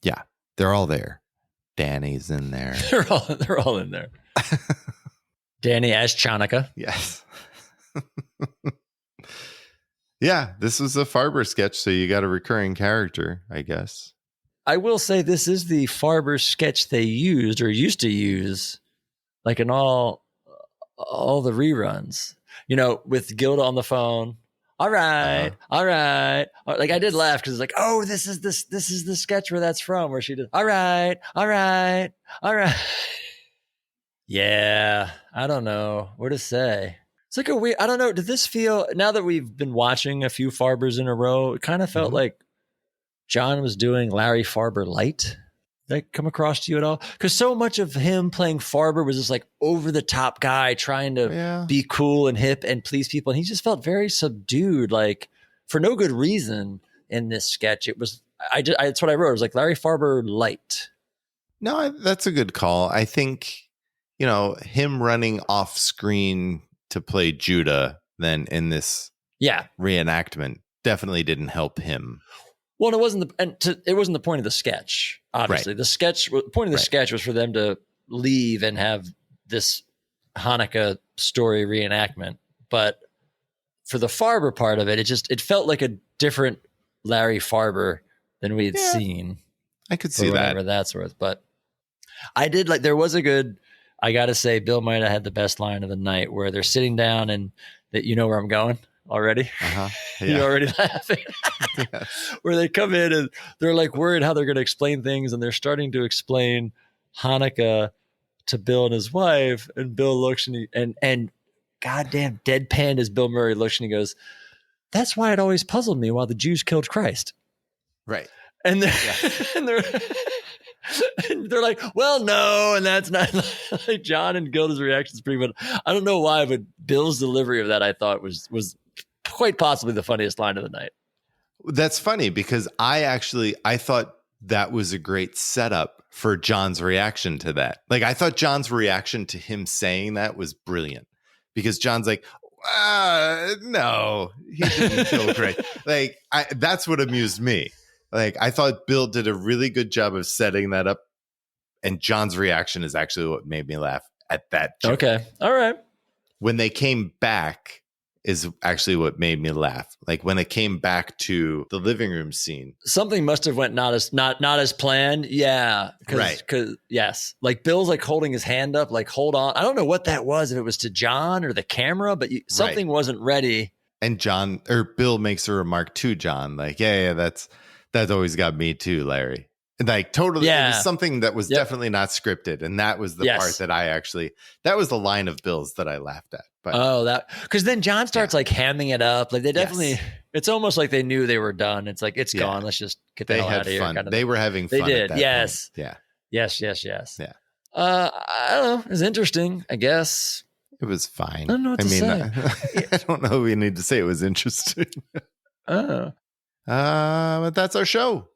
A: Yeah, they're all there. Danny's in there.
B: They're all in there. Danny as Chanukah.
A: Yes. Yeah, this was a Farber sketch, so you got a recurring character, I guess.
B: I will say this is the Farber sketch they used or used to use, like in all the reruns. You know, with Gilda on the phone. All right. Like I did laugh because it's like, oh, this is the sketch where that's from, where she did, all right. Yeah, I don't know what to say. It's like a weird, I don't know. Did this feel, now that we've been watching a few Farbers in a row, it kind of felt like John was doing Larry Farber light. Did that come across to you at all? Because so much of him playing Farber was this like over the top guy trying to be cool and hip and please people. And he just felt very subdued, like for no good reason in this sketch. It was, that's what I wrote. It was like Larry Farber light.
A: No, that's a good call. I think, you know, him running off screen to play Judah then in this reenactment definitely didn't help him.
B: Well, it wasn't the point of the sketch. Obviously, the point of the sketch was for them to leave and have this Hanukkah story reenactment. But for the Farber part of it, it felt like a different Larry Farber than we had seen.
A: I could see that.
B: Whatever that's worth. But I did like, there was a good, I got to say, Bill might have had the best line of the night where they're sitting down and that, you know where I'm going already. You're already laughing. Where they come in and they're like worried how they're going to explain things. And they're starting to explain Hanukkah to Bill and his wife. And Bill looks and goddamn deadpan as Bill Murray looks and he goes, that's why it always puzzled me why the Jews killed Christ.
A: Right.
B: And they're like, well, no, and that's not like John and Gilda's reaction is pretty much, I don't know why, but Bill's delivery of that I thought was quite possibly the funniest line of the night.
A: That's funny because I thought that was a great setup for John's reaction to that. Like I thought John's reaction to him saying that was brilliant because John's like, no, he didn't kill Christ. Like that's what amused me. Like, I thought Bill did a really good job of setting that up. And John's reaction is actually what made me laugh at that joke. Okay. All right. When they came back is actually what made me laugh. Like when it came back to the living room scene.
B: Something must have went not as planned. Yeah.
A: Right.
B: Cause yes. Like Bill's like holding his hand up, like, hold on. I don't know what that was, if it was to John or the camera, but something wasn't ready.
A: And Bill makes a remark to John, like, yeah, that's always got me too, Larry. And like totally, it was something that was definitely not scripted. And that was the part that that was the line of Bill's that I laughed at. But
B: because then John starts like hamming it up. Like they definitely, it's almost like they knew they were done. It's like, it's gone. Let's just get the hell out of here.
A: Fun. They were having fun.
B: They did.
A: At that
B: yes.
A: Point. Yeah.
B: Yes.
A: Yeah.
B: I don't know. It was interesting, I guess.
A: It was fine.
B: I don't know what to say.
A: I don't know. We need to say it was interesting. But that's our show.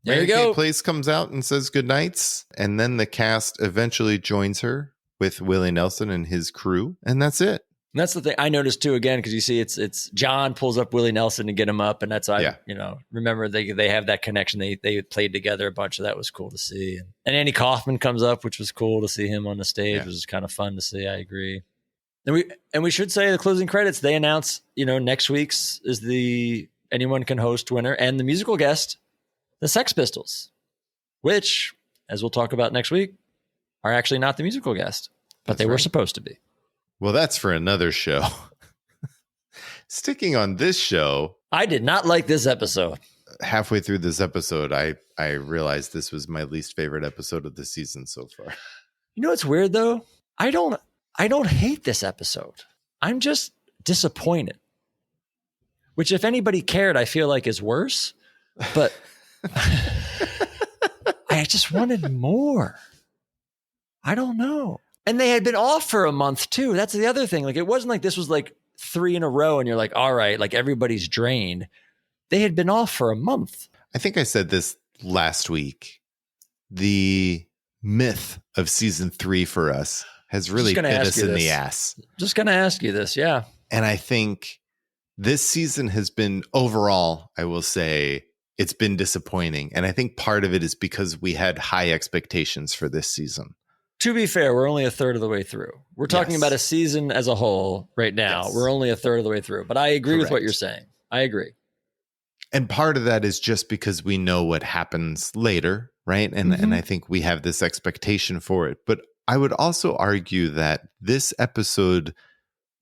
B: There you go.
A: Place comes out and says good nights, and then the cast eventually joins her with Willie Nelson and his crew, and that's it.
B: And that's the thing I noticed too, again, because you see it's John pulls up Willie Nelson to get him up, and that's remember they have that connection. They played together a bunch, so that was cool to see. And Andy Kaufman comes up, which was cool to see him on the stage. It was kind of fun to see. I agree. And we should say the closing credits. They announce next week's is the Anyone Can Host winner and the musical guest, the Sex Pistols, which, as we'll talk about next week, are actually not the musical guest, but they were supposed to be.
A: Well, that's for another show. Sticking on this show.
B: I did not like this episode.
A: Halfway through this episode, I realized this was my least favorite episode of the season so far.
B: You know what's weird, though? I don't hate this episode. I'm just disappointed. Which, if anybody cared, I feel like is worse. But I just wanted more. I don't know. And they had been off for a month too. That's the other thing. Like, it wasn't like this was like 3 in a row and you're like, all right, like everybody's drained. They had been off for a month.
A: I think I said this last week. The myth of season 3 for us has really bit us in the ass.
B: Just going to ask you this. Yeah.
A: And I think this season has been overall, I will say, it's been disappointing. And I think part of it is because we had high expectations for this season.
B: To be fair, we're only a third of the way through. We're talking about a season as a whole right now.
A: Yes.
B: We're only a third of the way through. But I agree with what
A: Correct.
B: you're saying. I agree.
A: And part of that is just because we know what happens later, right? And I think we have this expectation for it. But I would also argue that this episode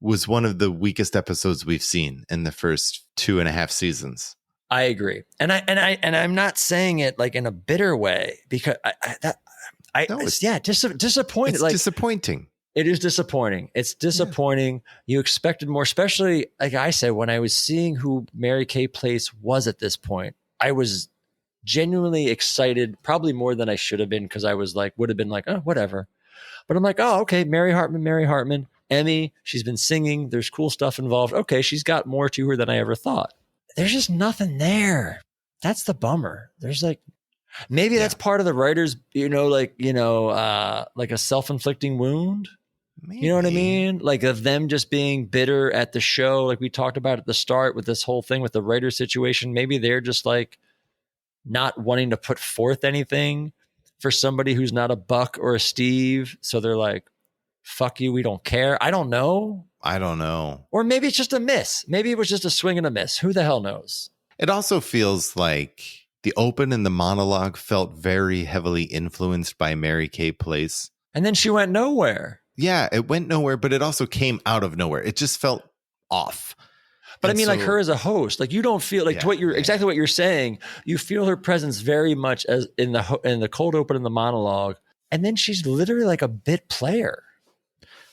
A: was one of the weakest episodes we've seen in the first 2.5 seasons.
B: I agree. And I'm not saying it like in a bitter way because disappointed.
A: It's
B: like
A: disappointing.
B: It is disappointing. It's disappointing. You expected more, especially like I said, when I was seeing who Mary Kay Place was at this point, I was genuinely excited, probably more than I should have been, because I was like, would have been like, oh, whatever. But I'm like, oh, okay, Mary Hartman, Emmy, she's been singing. There's cool stuff involved. Okay, she's got more to her than I ever thought. There's just nothing there. That's the bummer. There's like, maybe that's part of the writers, like a self-inflicting wound. Maybe. You know what I mean? Like of them just being bitter at the show, like we talked about at the start with this whole thing with the writer situation. Maybe they're just like not wanting to put forth anything for somebody who's not a Buck or a Steve. So they're like, fuck you, we don't care. I don't know. Or maybe it's just a miss. Maybe it was just a swing and a miss. Who the hell knows?
A: It also feels like the open and the monologue felt very heavily influenced by Mary Kay Place.
B: And then she went nowhere.
A: Yeah, it went nowhere, but it also came out of nowhere. It just felt off.
B: But I mean, like her as a host, like you don't feel like exactly what you're saying. You feel her presence very much as in the cold open and the monologue, and then she's literally like a bit player.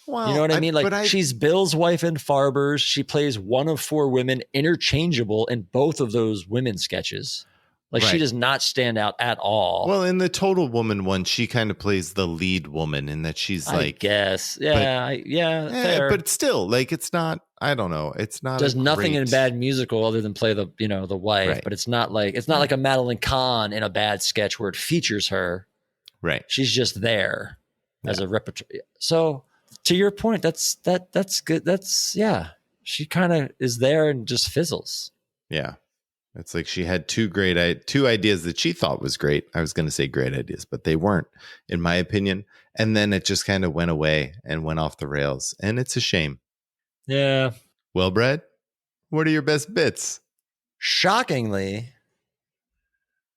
B: Well, you know what I mean? Like she's Bill's wife in Farber's. She plays one of 4 women, interchangeable in both of those women sketches. Like she does not stand out at all.
A: Well, in the Total Woman one, she kind of plays the lead woman in that she's like,
B: I guess, fair.
A: But still, like it's not. I don't know. It's not.
B: Does nothing in a bad musical other than play the wife. Right. But it's not like a Madeline Kahn in a bad sketch where it features her.
A: Right.
B: She's just there as a repertoire. So to your point, that's good. She kind of is there and just fizzles.
A: Yeah. It's like she had two ideas that she thought was great. I was going to say great ideas, but they weren't, in my opinion. And then it just kind of went away and went off the rails. And it's a shame.
B: Yeah.
A: Well, Brad, what are your best bits?
B: Shockingly,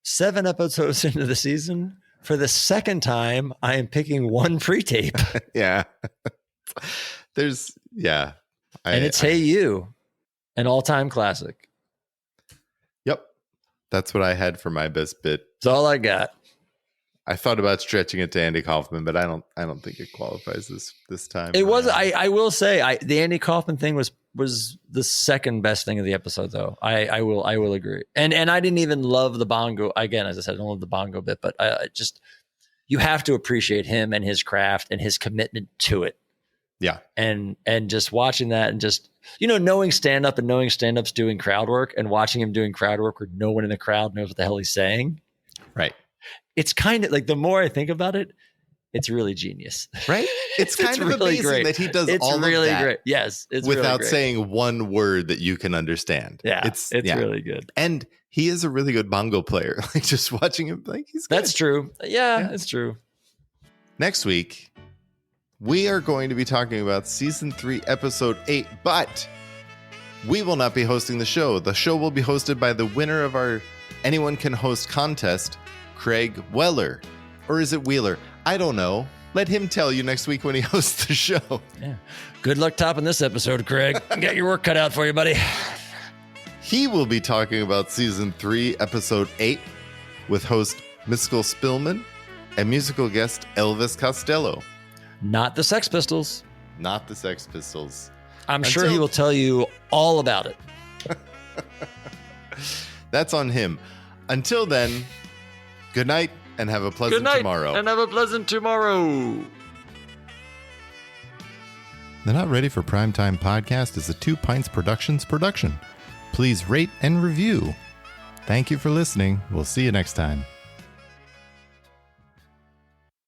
B: 7 episodes into the season, for the second time, I am picking one pre-tape.
A: Yeah. And
B: it's Hey You, an all-time classic.
A: Yep. That's what I had for my best bit.
B: That's all I got.
A: I thought about stretching it to Andy Kaufman, but I don't think it qualifies this time.
B: It was. I will say the Andy Kaufman thing was the second best thing of the episode, though. I will agree. And I didn't even love the bongo. Again, as I said, I don't love the bongo bit, but I just you have to appreciate him and his craft and his commitment to it.
A: Yeah.
B: And just watching that and just, knowing stand up and knowing stand up's doing crowd work and watching him doing crowd work where no one in the crowd knows what the hell he's saying.
A: Right.
B: It's kind of like, the more I think about it, it's really genius.
A: Right. It's kind of really amazing great that he does all
B: really
A: of that
B: great. Yes. It's
A: without
B: really
A: saying one word that you can understand.
B: Yeah. It's really good.
A: And he is a really good bongo player. Like just watching him, like he's good.
B: That's true. Yeah, it's true.
A: Next week, we are going to be talking about season 3, episode 8, but we will not be hosting the show. The show will be hosted by the winner of our Anyone Can Host contest, Craig Weller. Or is it Wheeler? I don't know. Let him tell you next week when he hosts the show.
B: Yeah. Good luck topping this episode, Craig. Got your work cut out for you, buddy.
A: He will be talking about season 3, episode 8, with host Miskell Spillman and musical guest Elvis Costello.
B: Not the Sex Pistols.
A: Not the Sex Pistols.
B: I'm sure he will tell you all about it.
A: That's on him. Until then, good night and have a pleasant tomorrow.
B: And have a pleasant tomorrow.
A: The Not Ready for Primetime podcast is a 2 Pints Productions production. Please rate and review. Thank you for listening. We'll see you next time.